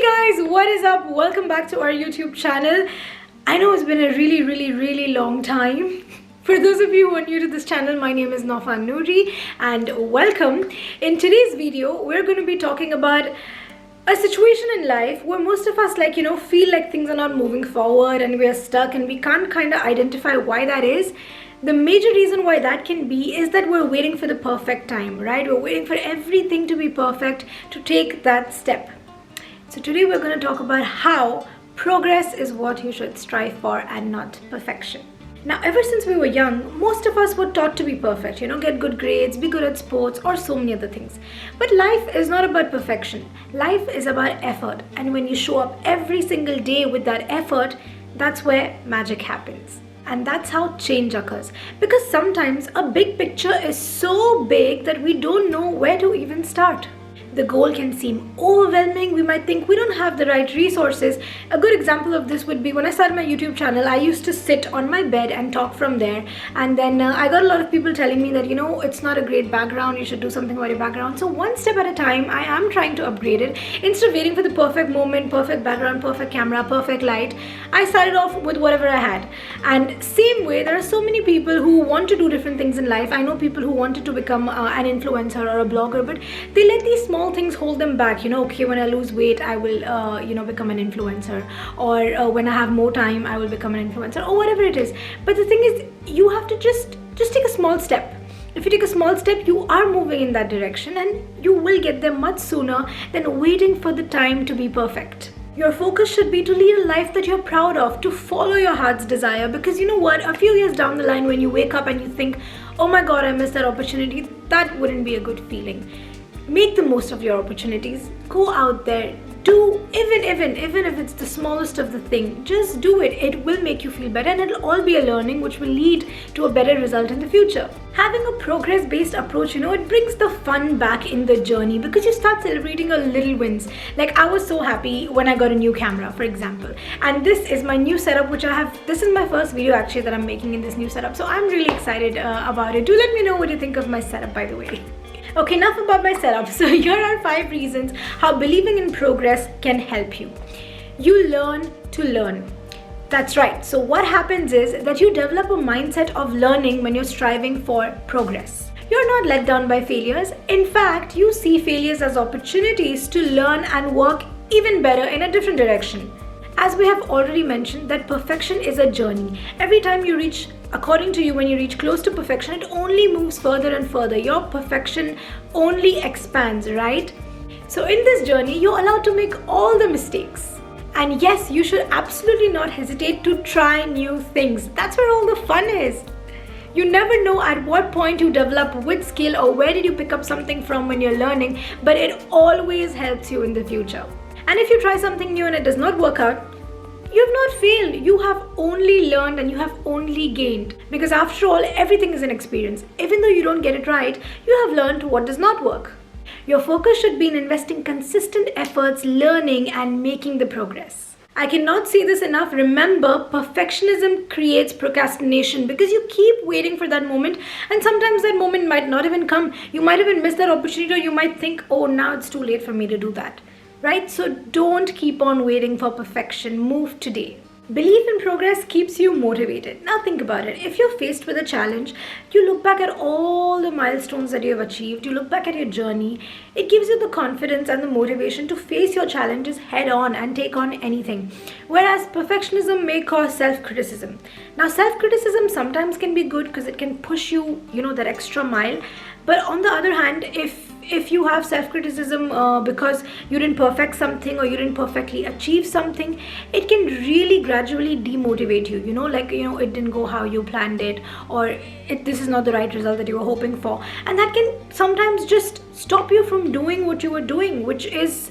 guys, what is up? Welcome back to our YouTube channel. I know it's been a really long time. For those of you who are new to this channel, my name is Nawfa and welcome. In today's video, we're going to be talking about a situation in life where most of us feel like things are not moving forward and we are stuck and we can't kind of identify why that is. The major reason why that can be is that we're waiting for the perfect time, right? We're waiting for everything to be perfect to take that step. So today we're going to talk about how progress is what you should strive for and not perfection. Now, ever since we were young, most of us were taught to be perfect, get good grades, be good at sports, or so many other things. But life is not about perfection. Life is about effort. And when you show up every single day with that effort, that's where magic happens. And that's how change occurs. Because sometimes a big picture is so big that we don't know where to even start. The goal can seem overwhelming. We might think we don't have the right resources. A good example of this would be when I started my YouTube channel, I used to sit on my bed and talk from there. And then I got a lot of people telling me that, it's not a great background. You should do something about your background. So one step at a time, I am trying to upgrade it. Instead of waiting for the perfect moment, perfect background, perfect camera, perfect light, I started off with whatever I had. And same way, there are so many people who want to do different things in life. I know people who wanted to become an influencer or a blogger, but they let these small things hold them back. Okay, when I lose weight, I will become an influencer, or when I have more time, I will become an influencer, or whatever it is. But the thing is, you have to just take a small step. If you take a small step, you are moving in that direction and you will get there much sooner than waiting for the time to be perfect. Your focus should be to lead a life that you're proud of, to follow your heart's desire, because you know what, a few years down the line when you wake up and you think, oh my god, I missed that opportunity, that wouldn't be a good feeling. Make the most of your opportunities. Go out there. Do even if it's the smallest of the thing. Just do it. It will make you feel better and it'll all be a learning which will lead to a better result in the future. Having a progress-based approach, it brings the fun back in the journey because you start celebrating your little wins. Like I was so happy when I got a new camera, for example. And this is my new setup which I have. This is my first video actually that I'm making in this new setup. So I'm really excited about it. Do let me know what you think of my setup, by the way. Okay, enough about my setup. So here are 5 reasons how believing in progress can help you. You learn to learn. That's right. So what happens is that you develop a mindset of learning when you're striving for progress. You're not let down by failures. In fact, you see failures as opportunities to learn and work even better in a different direction. As we have already mentioned, that perfection is a journey. Every time you reach, according to you, when you reach close to perfection, it only moves further and further. Your perfection only expands, right? So in this journey, you're allowed to make all the mistakes. And yes, you should absolutely not hesitate to try new things. That's where all the fun is. You never know at what point you develop which skill or where did you pick up something from when you're learning, but it always helps you in the future. And if you try something new and it does not work out, you have not failed. You have only learned and you have only gained. Because after all, everything is an experience. Even though you don't get it right, you have learned what does not work. Your focus should be in investing consistent efforts, learning and making the progress. I cannot say this enough. Remember, perfectionism creates procrastination because you keep waiting for that moment and sometimes that moment might not even come. You might even miss that opportunity or you might think, oh, now it's too late for me to do that. Right? So don't keep on waiting for perfection. Move today. Belief in progress keeps you motivated. Now think about it. If you're faced with a challenge, you look back at all the milestones that you have achieved. You look back at your journey. It gives you the confidence and the motivation to face your challenges head on and take on anything. Whereas perfectionism may cause self-criticism. Now self-criticism sometimes can be good because it can push you, that extra mile. But on the other hand, if you have self-criticism because you didn't perfect something or you didn't perfectly achieve something, it can really gradually demotivate you, it didn't go how you planned it, or this is not the right result that you were hoping for. And that can sometimes just stop you from doing what you were doing, which is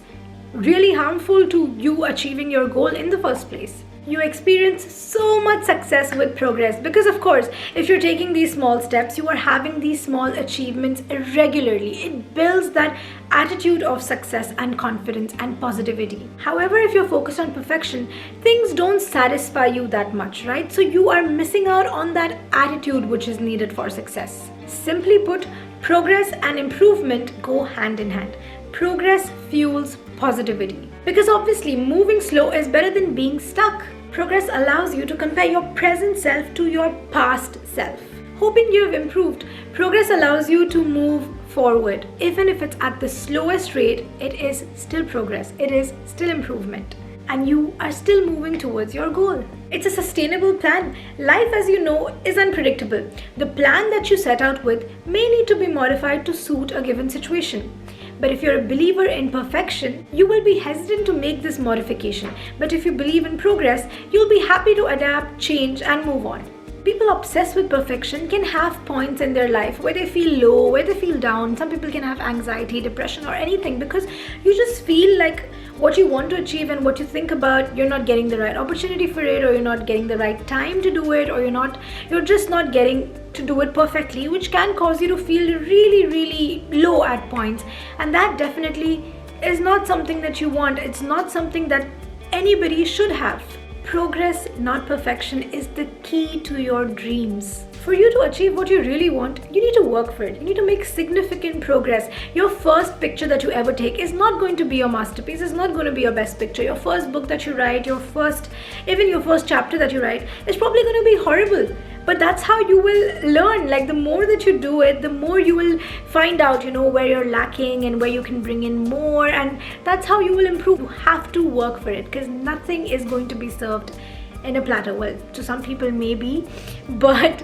really harmful to you achieving your goal in the first place. You experience so much success with progress because of course, if you're taking these small steps, you are having these small achievements regularly. It builds that attitude of success and confidence and positivity. However, if you're focused on perfection, things don't satisfy you that much, right? So you are missing out on that attitude which is needed for success. Simply put, progress and improvement go hand in hand. Progress fuels positivity. Because obviously, moving slow is better than being stuck. Progress allows you to compare your present self to your past self. Hoping you have improved, progress allows you to move forward. Even if it's at the slowest rate, it is still progress. It is still improvement. And you are still moving towards your goal. It's a sustainable plan. Life, as you know, is unpredictable. The plan that you set out with may need to be modified to suit a given situation. But if you're a believer in perfection, you will be hesitant to make this modification. But if you believe in progress, you'll be happy to adapt, change, and move on. People obsessed with perfection can have points in their life where they feel low, where they feel down. Some people can have anxiety, depression, or anything because you just feel like what you want to achieve and what you think about, you're not getting the right opportunity for it, or you're not getting the right time to do it, or you're just not getting to do it perfectly, which can cause you to feel really, really low at points. And that definitely is not something that you want. It's not something that anybody should have. Progress, not perfection, is the key to your dreams. For you to achieve what you really want, you need to work for it. You need to make significant progress. Your first picture that you ever take is not going to be your masterpiece. It's not going to be your best picture. Your first book that you write, even your first chapter that you write is probably going to be horrible. But that's how you will learn. Like, the more that you do it, the more you will find out, where you're lacking and where you can bring in more. And that's how you will improve. You have to work for it, because nothing is going to be served in a platter. Well, to some people maybe, but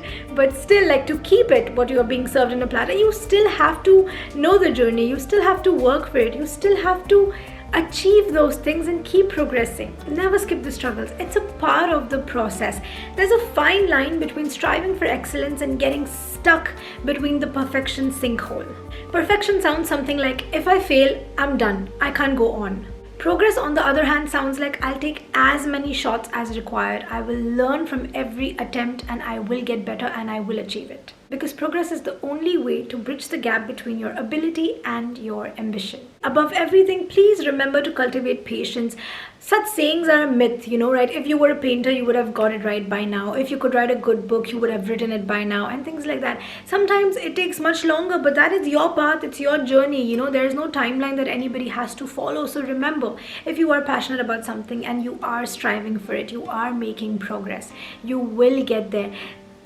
still, like, to keep it what you are being served in a platter, you still have to know the journey. You still have to work for it. You still have to achieve those things and keep progressing. Never skip the struggles. It's a part of the process. There's a fine line between striving for excellence and getting stuck between the perfection sinkhole. Perfection sounds something like, if I fail, I'm done. I can't go on. Progress, on the other hand, sounds like, I'll take as many shots as required. I will learn from every attempt and I will get better and I will achieve it. Because progress is the only way to bridge the gap between your ability and your ambition. Above everything, please remember to cultivate patience. Such sayings are a myth, right? If you were a painter, you would have got it right by now. If you could write a good book, you would have written it by now, and things like that. Sometimes it takes much longer, but that is your path, it's your journey. There is no timeline that anybody has to follow. So remember, if you are passionate about something and you are striving for it, you are making progress, you will get there.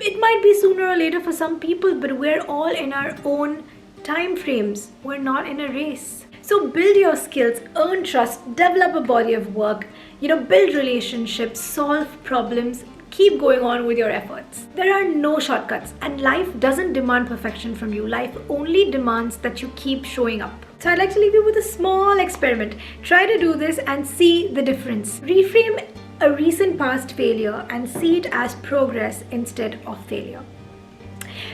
It might be sooner or later for some people, but we're all in our own time frames. We're not in a race. So build your skills, earn trust, develop a body of work, build relationships, solve problems, keep going on with your efforts. There are no shortcuts, and life doesn't demand perfection from you. Life only demands that you keep showing up. So I'd like to leave you with a small experiment. Try to do this and see the difference. Reframe a recent past failure and see it as progress instead of failure.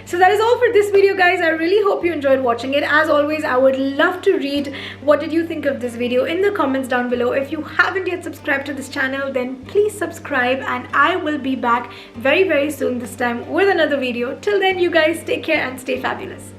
So that is all for this video, guys. I really hope you enjoyed watching it. As always, I would love to read what did you think of this video in the comments down below. If you haven't yet subscribed to this channel, then please subscribe, and I will be back very, very soon, this time with another video. Till then, you guys take care and stay fabulous.